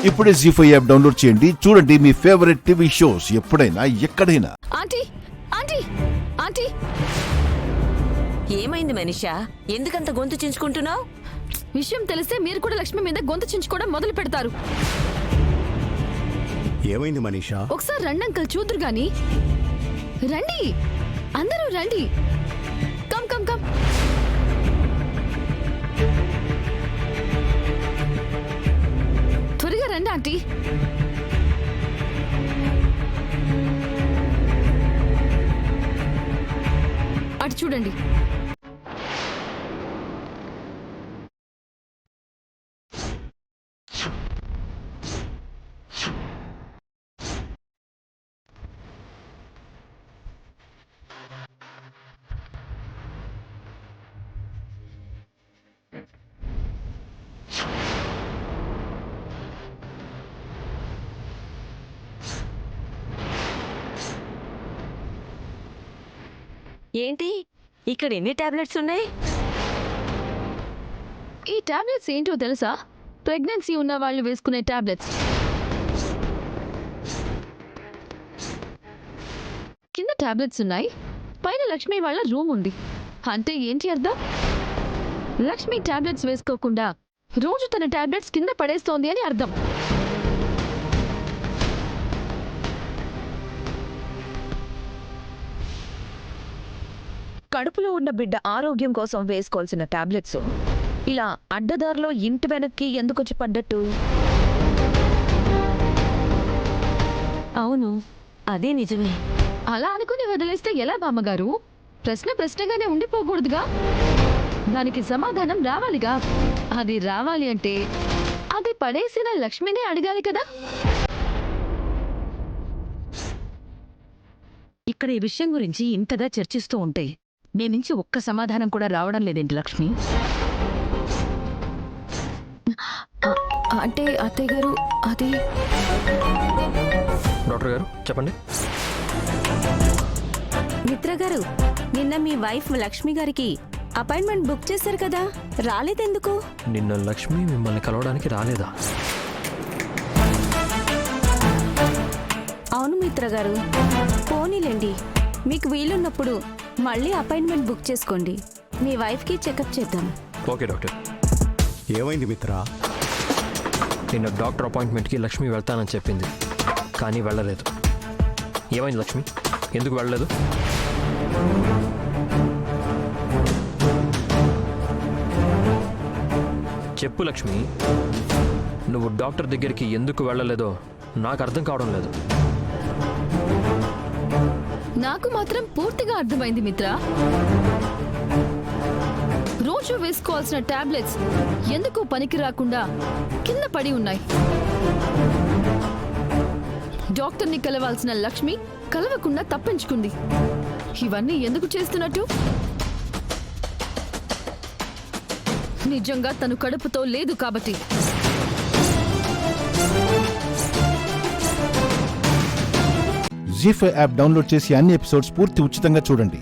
ఇప్పుడే జీ5 app download చేయండి. చూడండి మీ ఫేవరెట్ టీవీ షోస్ ఎప్పుడైనా ఎక్కడైనా. ఆంటీ ఆంటీ ఆంటీ, ఏమైంది మనీషా? ఎందుకంత గొంతు చించుకుంటున్నావు? విషయం తెలిస్తే మీరు కూడా లక్ష్మి మీద గొంతు చించుకోవడం మొదలు పెడతారు. ఏమైంది మనీషా? ఒకసారి రండి అంకల్, చూదురు గాని. రండి, అందరూ రండి. Come come come. త్వరగా రండి ఆంటీ. అటు చూడండి. ఏంటి ఇక్కడ ఎన్ని టాబ్లెట్స్ ఉన్నాయి? ఈ టాబ్లెట్స్ ఏంటో తెలుసా? ప్రెగ్నెన్సీ ఉన్న వాళ్ళు వేసుకునే టాబ్లెట్స్. కింద టాబ్లెట్స్ ఉన్నాయి, పైన లక్ష్మి వాళ్ళ రూమ్ ఉంది. అంటే ఏంటి అర్థం? లక్ష్మి టాబ్లెట్స్ వేసుకోకుండా రోజు తన టాబ్లెట్స్ కింద పడేస్తోంది అని అర్థం. కడుపులో ఉన్న బిడ్డ ఆరోగ్యం కోసం వేసుకోవాల్సిన టాబ్లెట్స్ ఇలా అడ్డదారిలో ఇంటి వెనక్కి ఎందుకొచ్చి పడ్డట్టు? అవును, అదే నిజమే. అలా అనుకుని వదిలేస్తే ఎలా బామ్మగారు? ప్రశ్న ప్రశ్నగానే ఉండిపోకూడదుగా, దానికి సమాధానం రావాలిగా. అది రావాలి అంటే అది పడేసిన లక్ష్మినే అడగాలి కదా. ఇక్కడ ఈ విషయం గురించి ఇంతగా చర్చిస్తూ ఉంటే నీ నుంచి ఒక్క సమాధానం కూడా రావడం లేదేంటి లక్ష్మి? అంటే అత్తయ్య గారు, అది డాక్టర్ గారు చెప్పండి. మిత్ర గారు, నిన్న మీ వైఫ్ లక్ష్మి గారికి అపాయింట్మెంట్ బుక్ చేశారు కదా, రాలేదెందుకు? నిన్న లక్ష్మి మిమ్మల్ని కలవడానికి రాలేదా? అవును మిత్ర గారు, పోనీలేండి. మీకు వీలున్నప్పుడు మళ్ళీ అపాయింట్మెంట్ బుక్ చేసుకోండి. మీ వైఫ్కి చెకప్ చేద్దాం. Okay doctor. ఏమైంది మిత్రా? నిన్న డాక్టర్ అపాయింట్మెంట్కి లక్ష్మి వెళ్తానని చెప్పింది, కానీ వెళ్ళలేదు. ఏమైంది లక్ష్మి? ఎందుకు వెళ్ళలేదు? చెప్పు లక్ష్మి, నువ్వు డాక్టర్ దగ్గరికి ఎందుకు వెళ్ళలేదో నాకు అర్థం కావడం లేదు. నాకు మాత్రం పూర్తిగా అర్థమైంది మిత్ర. రోజు వేసుకోవాల్సిన టాబ్లెట్స్ ఎందుకు పనికి రాకుండా కింద పడి ఉన్నాయి. డాక్టర్ని కలవాల్సిన లక్ష్మి కలవకుండా తప్పించుకుంది. ఇవన్నీ ఎందుకు చేస్తున్నట్టు? నిజంగా తను కడుపుతో లేదు కాబట్టి. జీ5 యాప్ డౌన్లోడ్ చేసి అన్ని ఎపిసోడ్స్ పూర్తి ఉచితంగా చూడండి.